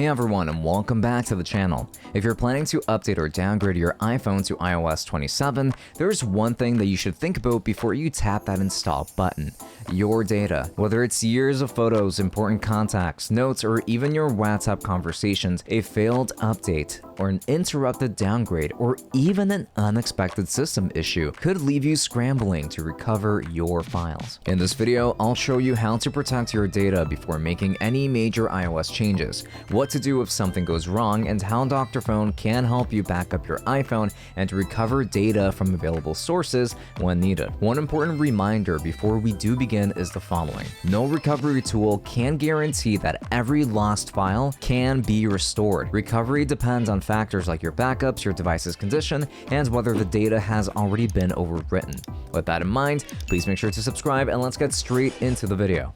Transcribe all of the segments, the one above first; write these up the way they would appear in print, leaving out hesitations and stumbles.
Hey everyone, and welcome back to the channel. If you're planning to update or downgrade your iPhone to iOS 27, there's one thing that you should think about before you tap that install button: your data. Whether it's years of photos, important contacts, notes, or even your WhatsApp conversations, a failed update or an interrupted downgrade or even an unexpected system issue could leave you scrambling to recover your files. In this video, I'll show you how to protect your data before making any major iOS changes, what to do if something goes wrong, and how Dr. Phone can help you back up your iPhone and recover data from available sources when needed. One important reminder before we do begin is the following: no recovery tool can guarantee that every lost file can be restored. Recovery depends on factors like your backups, your device's condition, and whether the data has already been overwritten. With that in mind, please make sure to subscribe, and let's get straight into the video.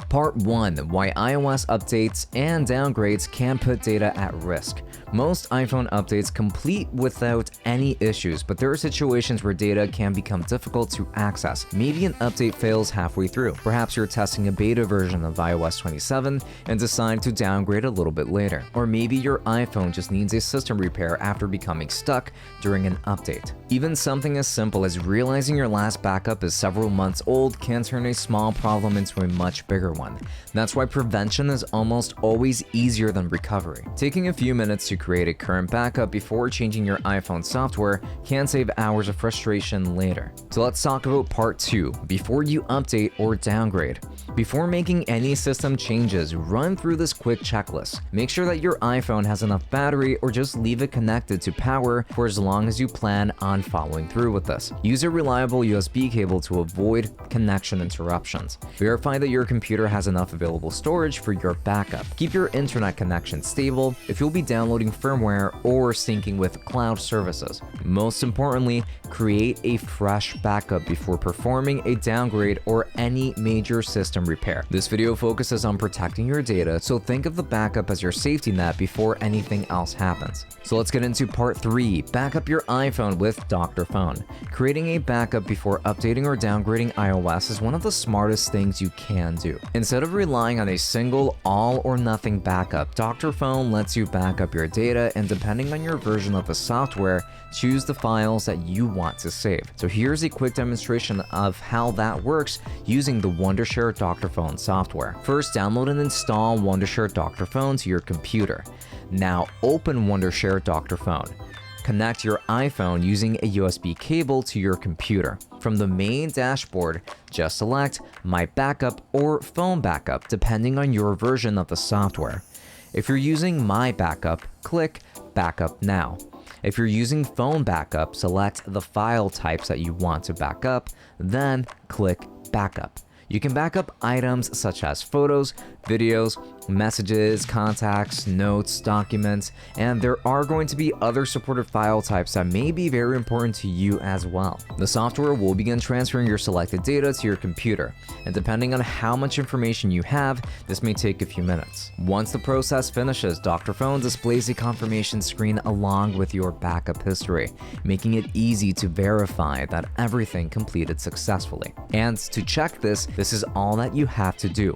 Part 1. Why iOS updates and downgrades can put data at risk. Most iPhone updates complete without any issues, but there are situations where data can become difficult to access. Maybe an update fails halfway through. Perhaps you're testing a beta version of iOS 27 and decide to downgrade a little bit later. Or maybe your iPhone just needs a system repair after becoming stuck during an update. Even something as simple as realizing your last backup is several months old can turn a small problem into a much bigger one. That's why prevention is almost always easier than recovery. Taking a few minutes to create a current backup before changing your iPhone software can save hours of frustration later. So let's talk about part 2, before you update or downgrade. Before making any system changes, run through this quick checklist. Make sure that your iPhone has enough battery, or just leave it connected to power for as long as you plan on following through with this. Use a reliable USB cable to avoid connection interruptions. Verify that your computer has enough available storage for your backup. Keep your internet connection stable if you'll be downloading firmware or syncing with cloud services. Most importantly, create a fresh backup before performing a downgrade or any major system repair. This video focuses on protecting your data, so think of the backup as your safety net before anything else happens. So let's get into part 3, back up your iPhone with Dr. Phone. Creating a backup before updating or downgrading iOS is one of the smartest things you can do. Instead of relying on a single all-or-nothing backup, Dr. Phone lets you back up your data, and depending on your version of the software, choose the files that you want to save. So here's a quick demonstration of how that works using the Wondershare Dr. Phone software. First, download and install Wondershare Dr. Phone to your computer. Now open Wondershare Dr. Phone. Connect your iPhone using a USB cable to your computer. From the main dashboard, just select My Backup or Phone Backup, depending on your version of the software. If you're using My Backup, click Backup Now. If you're using Phone Backup, select the file types that you want to back up, then click Backup. You can back up items such as photos, videos, messages, contacts, notes, documents, and there are going to be other supported file types that may be very important to you as well. The software will begin transferring your selected data to your computer, and depending on how much information you have, this may take a few minutes. Once the process finishes, Dr. Phone displays a confirmation screen along with your backup history, making it easy to verify that everything completed successfully. And to check this is all that you have to do.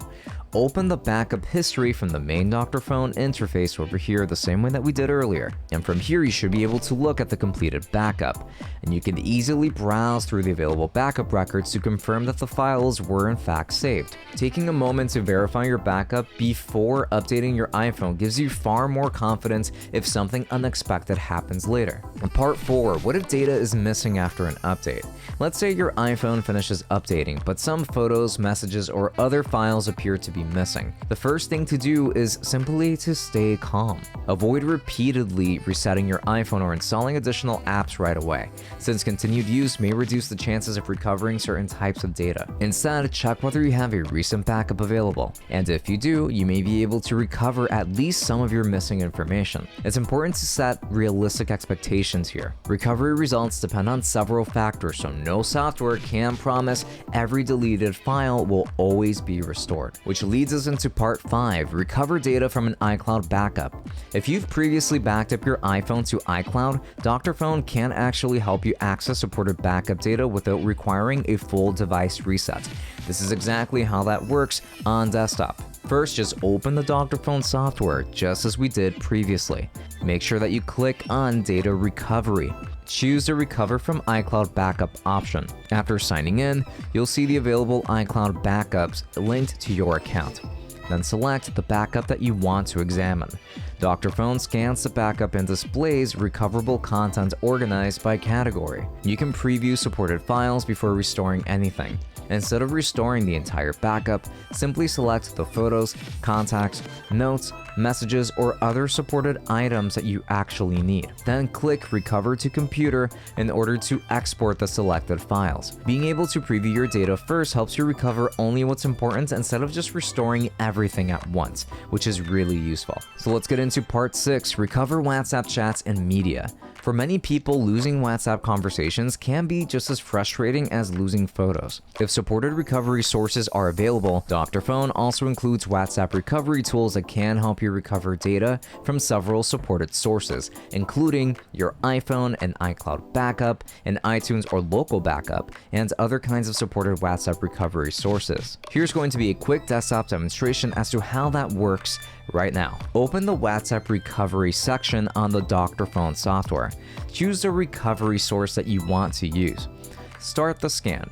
Open the backup history from the main Dr. Phone interface over here the same way that we did earlier. And from here you should be able to look at the completed backup. And you can easily browse through the available backup records to confirm that the files were in fact saved. Taking a moment to verify your backup before updating your iPhone gives you far more confidence if something unexpected happens later. In part 4, what if data is missing after an update? Let's say your iPhone finishes updating, but some photos, messages, or other files appear to be missing. The first thing to do is simply to stay calm. Avoid repeatedly resetting your iPhone or installing additional apps right away, since continued use may reduce the chances of recovering certain types of data. Instead, check whether you have a recent backup available, and if you do, you may be able to recover at least some of your missing information. It's important to set realistic expectations here. Recovery results depend on several factors, so no software can promise every deleted file will always be restored, which leads us into part 5, recover data from an iCloud backup. If you've previously backed up your iPhone to iCloud, Dr. Phone can actually help you access supported backup data without requiring a full device reset. This is exactly how that works on desktop. First, just open the Dr. Phone software, just as we did previously. Make sure that you click on Data Recovery. Choose the Recover from iCloud Backup option. After signing in, you'll see the available iCloud backups linked to your account. Then select the backup that you want to examine. Dr. Phone scans the backup and displays recoverable content organized by category. You can preview supported files before restoring anything. Instead of restoring the entire backup, simply select the photos, contacts, notes, messages, or other supported items that you actually need. Then click Recover to Computer in order to export the selected files. Being able to preview your data first helps you recover only what's important instead of just restoring everything at once, which is really useful. So let's get into part 6, recover WhatsApp chats and media. For many people, losing WhatsApp conversations can be just as frustrating as losing photos. If supported recovery sources are available, Dr. Phone also includes WhatsApp recovery tools that can help you recover data from several supported sources, including your iPhone and iCloud backup, an iTunes or local backup, and other kinds of supported WhatsApp recovery sources. Here's going to be a quick desktop demonstration as to how that works right now. Open the WhatsApp recovery section on the Dr. Phone software. Choose the recovery source that you want to use. Start the scan.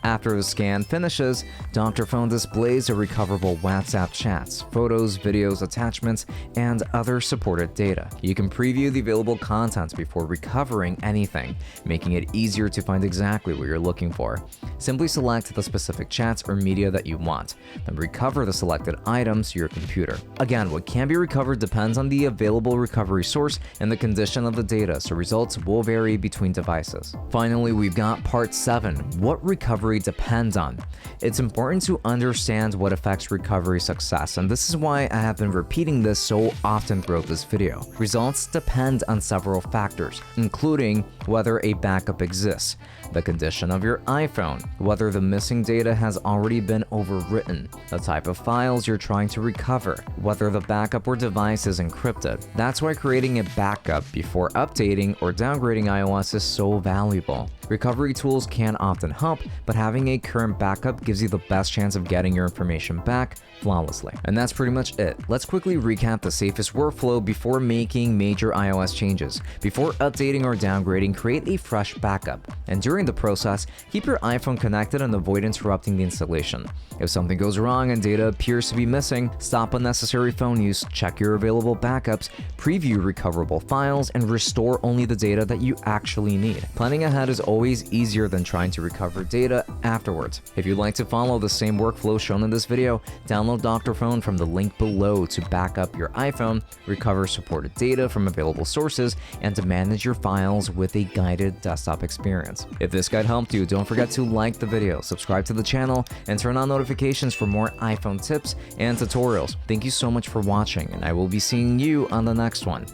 After the scan finishes, Dr. Phone displays the recoverable WhatsApp chats, photos, videos, attachments, and other supported data. You can preview the available content before recovering anything, making it easier to find exactly what you're looking for. Simply select the specific chats or media that you want, then recover the selected items to your computer. Again, what can be recovered depends on the available recovery source and the condition of the data, so results will vary between devices. Finally, we've got part 7, what recovery depends on. It's important to understand what affects recovery success, and this is why I have been repeating this so often throughout this video. Results depend on several factors, including whether a backup exists, the condition of your iPhone, whether the missing data has already been overwritten, the type of files you're trying to recover, whether the backup or device is encrypted. That's why creating a backup before updating or downgrading iOS is so valuable. Recovery tools can often help, but having a current backup gives you the best chance of getting your information back flawlessly. And that's pretty much it. Let's quickly recap the safest workflow before making major iOS changes. Before updating or downgrading, create a fresh backup. And during the process, keep your iPhone connected and avoid interrupting the installation. If something goes wrong and data appears to be missing, stop unnecessary phone use, check your available backups, preview recoverable files, and restore only the data that you actually need. Planning ahead is always easier than trying to recover data afterwards. If you'd like to follow the same workflow shown in this video, download Dr. Phone from the link below to back up your iPhone, recover supported data from available sources, and to manage your files with a guided desktop experience. If this guide helped you, don't forget to like the video, subscribe to the channel, and turn on notifications for more iPhone tips and tutorials. Thank you so much for watching, and I will be seeing you on the next one.